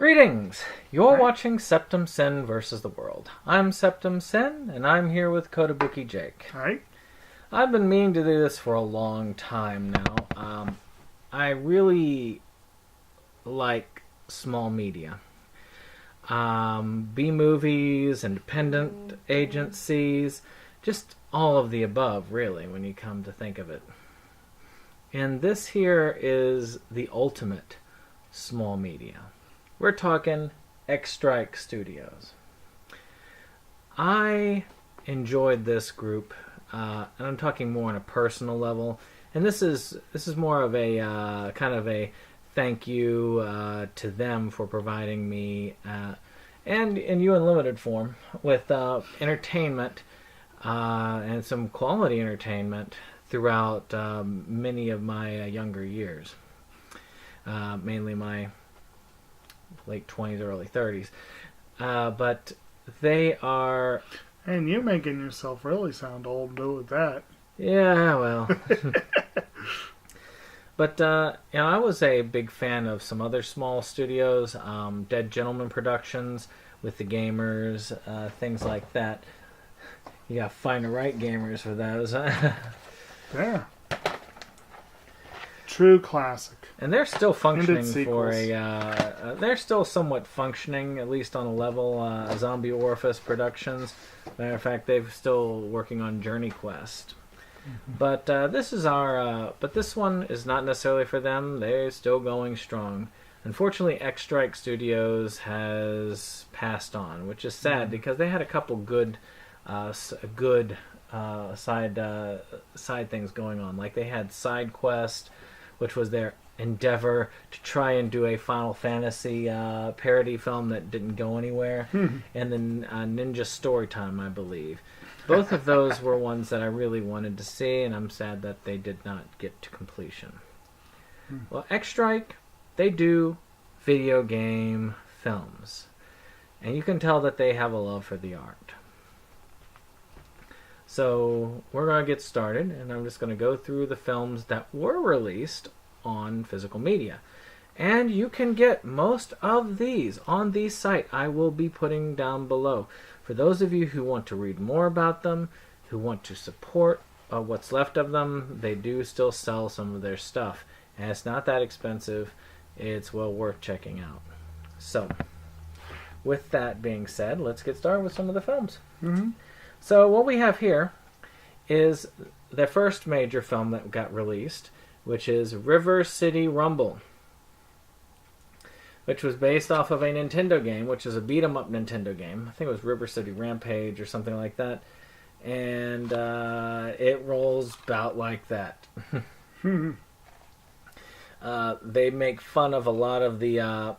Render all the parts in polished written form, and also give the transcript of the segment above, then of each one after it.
Greetings! You're Hi. watching Septum Sin versus the World. I'm Septum Sin, and I'm here with Kotobuki Jake. Hi. I've been meaning to do this for a long time now. I really like small media. B-movies, independent agencies, just all of the above, really, when you come to think of it. And this here is the ultimate small media. We're talking X-Strike Studios. I enjoyed this group, and I'm talking more on a personal level. And this is more of a kind of a thank you to them for providing me and in U Unlimited form with entertainment and some quality entertainment throughout many of my younger years, mainly my late 20s, early 30s. But they are... And you making yourself really sound old with that. Yeah, well... But, I was a big fan of some other small studios, Dead Gentleman Productions with the gamers, things like that. You gotta find the right gamers for those. Yeah. True classic. And they're still functioning for sequels. they're still somewhat functioning, at least on a level, Zombie Orifice Productions. Matter of fact, they're still working on Journey Quest. But this one is not necessarily for them. They're still going strong. Unfortunately, X-Strike Studios has passed on, which is sad because they had a couple good side things going on. Like they had Side Quest, which was their endeavor to try and do a Final Fantasy parody film that didn't go anywhere, and then Ninja Storytime, I believe. Both of those were ones that I really wanted to see, and I'm sad that they did not get to completion. Well, X-Strike, they do video game films, and you can tell that they have a love for the art. So we're going to get started, and I'm just going to go through the films that were released on physical media. And you can get most of these on the site I will be putting down below. For those of you who want to read more about them, who want to support what's left of them, they do still sell some of their stuff. And it's not that expensive. It's well worth checking out. So, with that being said, let's get started with some of the films. Mm-hmm. So what we have here is the first major film that got released, which is River City Rumble, which was based off of a Nintendo game, which is a beat-em-up Nintendo game. I think it was River City Rampage or something like that. And it rolls about like that. They make fun of a lot of the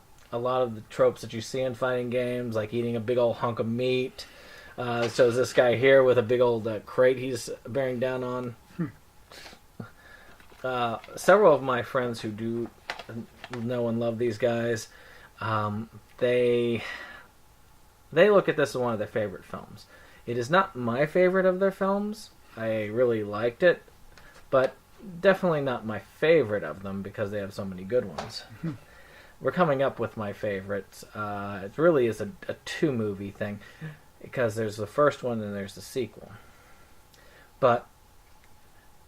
tropes that you see in fighting games, like eating a big old hunk of meat. So this guy here with a big old crate he's bearing down on. Several of my friends who do know and love these guys, they look at this as one of their favorite films. It is not my favorite of their films. I really liked it, but definitely not my favorite of them because they have so many good ones. We're coming up with my favorites. It really is a two-movie thing. Because there's the first one and there's the sequel. But,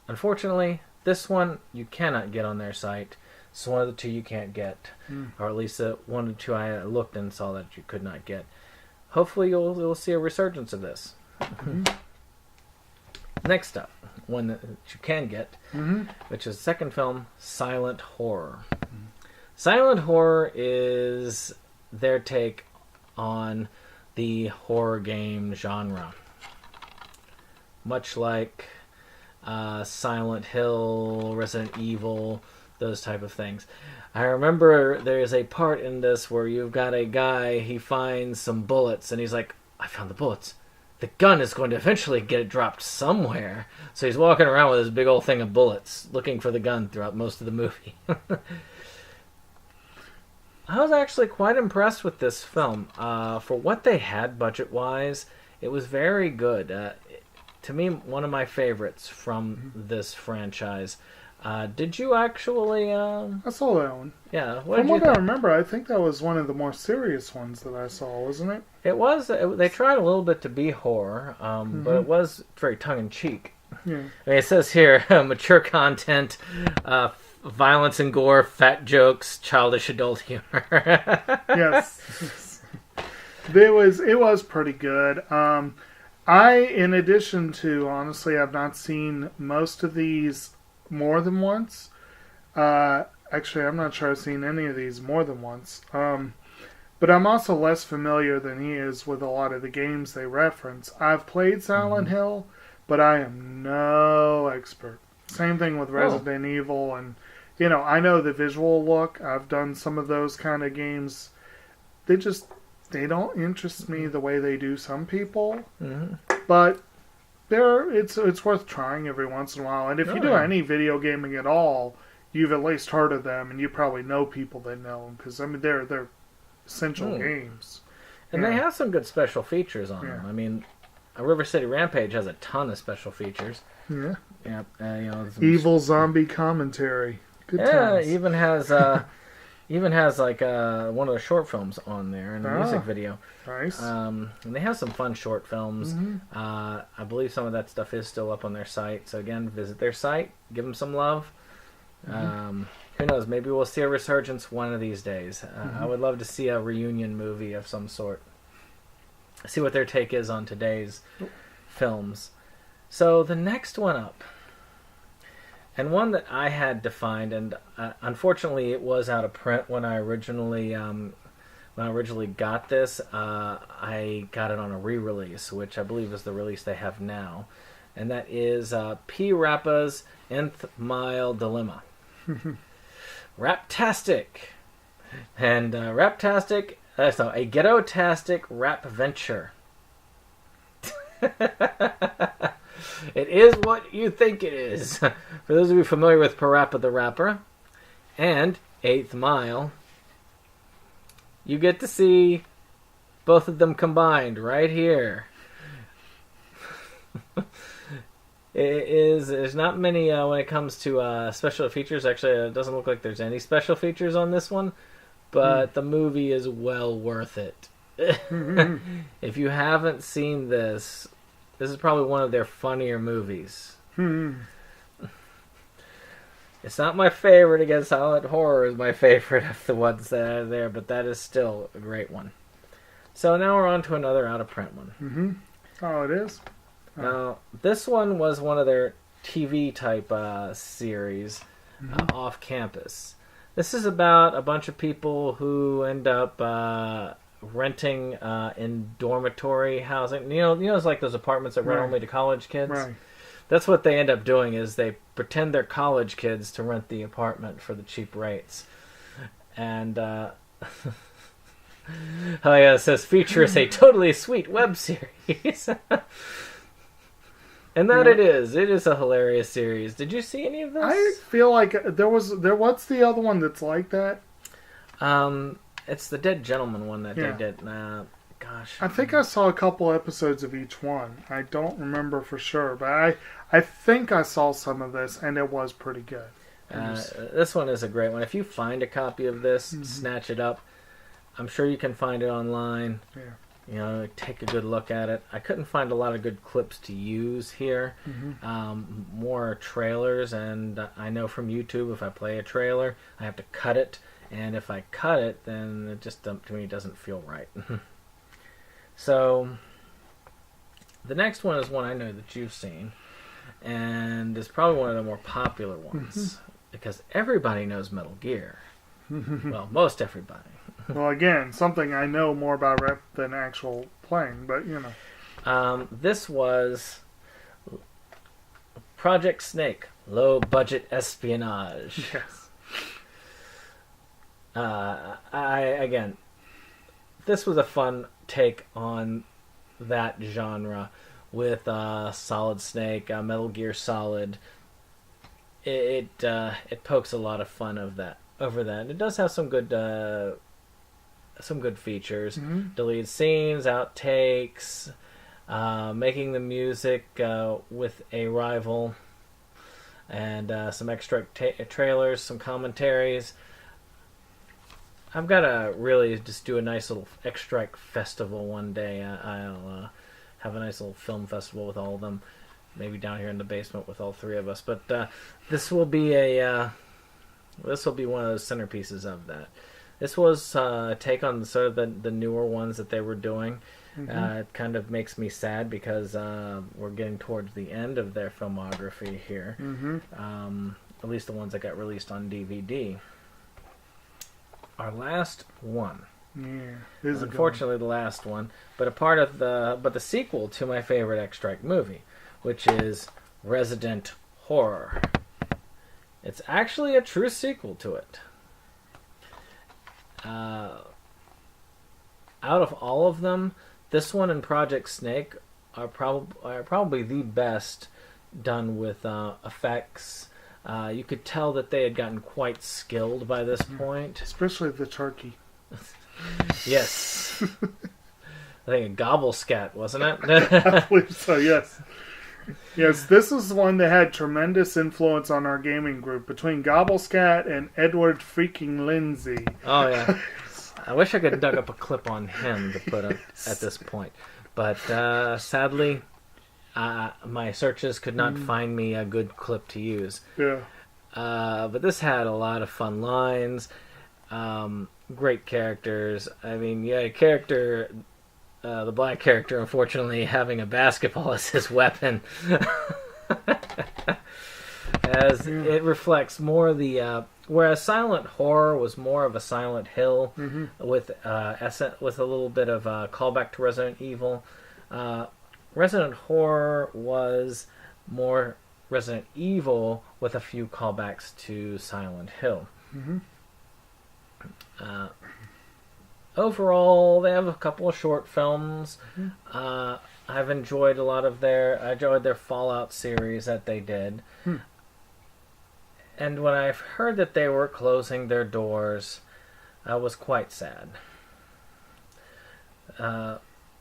unfortunately, this one you cannot get on their site. It's one of the two you can't get. Or at least one of the two I looked and saw that you could not get. Hopefully you'll see a resurgence of this. Next up, one that you can get, which is the second film, Silent Horror. Silent Horror is their take on the horror game genre. Much like Silent Hill, Resident Evil, those type of things. I remember there's a part in this where you've got a guy, he finds some bullets, and he's like, I found the bullets. The gun is going to eventually get it dropped somewhere. So he's walking around with this big old thing of bullets, looking for the gun throughout most of the movie. I was actually quite impressed with this film. For what they had budget-wise, it was very good. To me, one of my favorites from this franchise. Did you actually? I saw that one. Yeah. What From did you what I think? remember, I think that was one of the more serious ones that I saw, wasn't it? It was. They tried a little bit to be horror, but it was very tongue in cheek. Yeah. I mean, it says here mature content, violence and gore, fat jokes, childish adult humor. Yes. It was pretty good. In addition to, honestly, I've not seen most of these more than once. Actually, I'm not sure I've seen any of these more than once. But I'm also less familiar than he is with a lot of the games they reference. I've played Silent Hill, but I am no expert. Same thing with Resident Evil, and I know the visual look. I've done some of those kind of games. They don't interest me the way they do some people. Mm-hmm. But it's worth trying every once in a while. And if you do any video gaming at all, you've at least heard of them, and you probably know people that know them, because I mean they're essential games. And they have some good special features on them. I mean, River City Rampage has a ton of special features. Yeah. Yeah. Evil zombie commentary. Good times. It even has like one of the short films on there and a music video. Nice. And they have some fun short films. Mm-hmm. I believe some of that stuff is still up on their site. So again, visit their site, give them some love. Who knows? Maybe we'll see a resurgence one of these days. I would love to see a reunion movie of some sort. See what their take is on today's films. So the next one up, and one that I had to find, and unfortunately it was out of print when I originally got this. I got it on a re-release, which I believe is the release they have now, and that is P-Rappa's Nth Mile Dilemma. Raptastic. And Raptastic, a ghetto-tastic rap venture. It is what you think it is. For those of you familiar with Parappa the Rapper and 8th Mile, you get to see both of them combined right here. There's not many when it comes to special features. Actually, it doesn't look like there's any special features on this one, but the movie is well worth it. If you haven't seen this is probably one of their funnier movies. It's not my favorite. Again, Silent Horror is my favorite of the ones that are there, but that is still a great one. So now we're on to another out-of-print one. Oh, it is? Now, this one was one of their TV-type series off campus. This is about a bunch of people who end up renting in dormitory housing. It's like those apartments that rent only to college kids. Right. That's what they end up doing, is they pretend they're college kids to rent the apartment for the cheap rates. And it says features a totally sweet web series. And that it is. It is a hilarious series. Did you see any of this? I feel like what's the other one that's like that? It's the Dead Gentleman one that they did. I think I saw a couple episodes of each one. I don't remember for sure, but I think I saw some of this, and it was pretty good. This one is a great one. If you find a copy of this, snatch it up. I'm sure you can find it online. Yeah. Take a good look at it. I couldn't find a lot of good clips to use here. More trailers, and I know from YouTube, if I play a trailer, I have to cut it. And if I cut it, then it just, to me, doesn't feel right. So, the next one is one I know that you've seen. And it's probably one of the more popular ones. Because everybody knows Metal Gear. Well, most everybody. Well, again, something I know more about rep than actual playing, but this was Project Snake, low budget espionage. Yes. This was a fun take on that genre with Solid Snake, Metal Gear Solid. It pokes a lot of fun over that. It does have some good features. Deleted scenes, outtakes, making the music with a rival. and some extra trailers, some commentaries. I've got to really just do a nice little X-Strike festival one day. I'll have a nice little film festival with all of them, maybe down here in the basement with all three of us. But this will be one of those centerpieces of that. This was a take on sort of the newer ones that they were doing. It kind of makes me sad because we're getting towards the end of their filmography here. At least the ones that got released on DVD. Our last one. Yeah, unfortunately the last one, but the sequel to my favorite X-Strike movie, which is Resident Horror. It's actually a true sequel to it. Out of all of them, this one and Project Snake are probably the best done with effects. You could tell that they had gotten quite skilled by this point. Especially the turkey. Yes. I think a gobble scat, wasn't it? I believe so, yes. Yes, this is one that had tremendous influence on our gaming group between Gobblescat and Edward freaking Lindsay. Oh, yeah. I wish I could dug up a clip on him to put up at this point. But sadly, my searches could not find me a good clip to use. Yeah. But this had a lot of fun lines, great characters. I mean, yeah, the black character, unfortunately, having a basketball as his weapon. As it reflects more the... whereas Silent Horror was more of a Silent Hill with a little bit of a callback to Resident Evil, Resident Horror was more Resident Evil with a few callbacks to Silent Hill. Overall, they have a couple of short films. I've enjoyed I enjoyed their Fallout series that they did. And when I've heard that they were closing their doors, I was quite sad.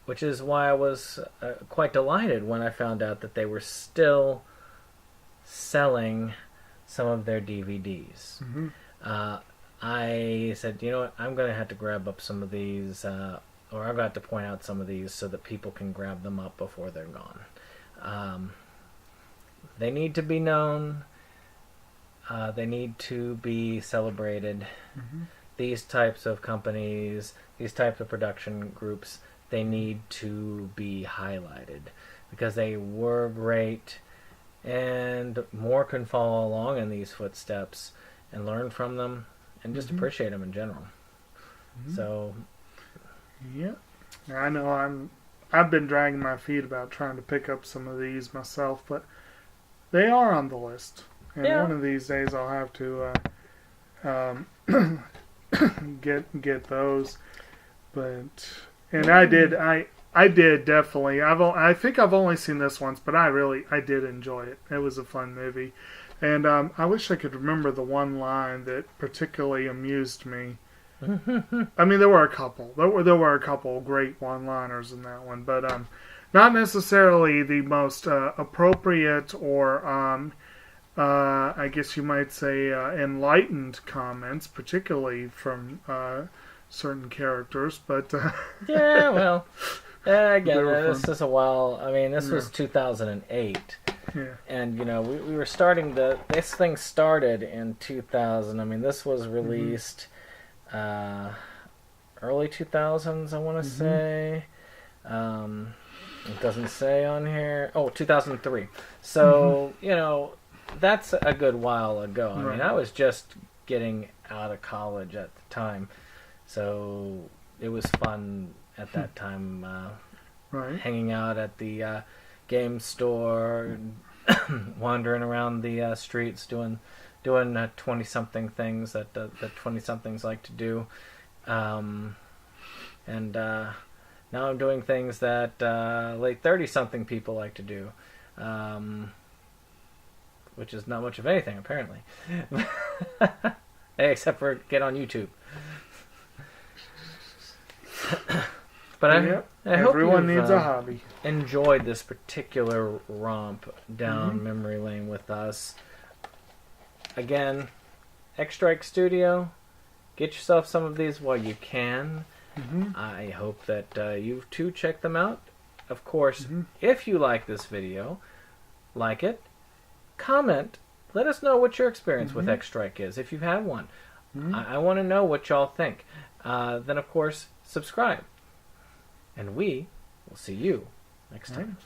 Which is why I was quite delighted when I found out that they were still selling some of their DVDs. I said, you know what, I'm going to have to grab up some of these, or I'm going to have to point out some of these so that people can grab them up before they're gone. They need to be known. They need to be celebrated. These types of companies, these types of production groups, they need to be highlighted because they were great, and more can follow along in these footsteps and learn from them and just appreciate them in general. So, yeah, I know I've been dragging my feet about trying to pick up some of these myself, but they are on the list, and one of these days I'll have to get those. But I did definitely. I think I've only seen this once, but I did enjoy it. It was a fun movie. And I wish I could remember the one line that particularly amused me. I mean, there were a couple. There were a couple great one-liners in that one, but not necessarily the most appropriate or, I guess you might say, enlightened comments, particularly from certain characters. But yeah, well, again, this is a while. I mean, this was 2008. Yeah. And, you know, we were starting this thing started in 2000. I mean, this was released early 2000s, I want to say. It doesn't say on here. Oh, 2003. So, you know, that's a good while ago. I mean, I was just getting out of college at the time. So it was fun at that time, hanging out at the game store, wandering around the streets, doing 20-something things that 20-somethings like to do, and now I'm doing things that late 30-something people like to do, which is not much of anything apparently, except for get on YouTube. But I hope everyone needs a hobby. Enjoyed this particular romp down memory lane with us. again, X Strike Studio. Get yourself some of these while you can. Mm-hmm. I hope that you too check them out. Of course, Mm-hmm. if you like this video, like it, comment. Let us know what your experience with X Strike is, if you've had one. I want to know what y'all think. Then, of course, subscribe. And we will see you next time.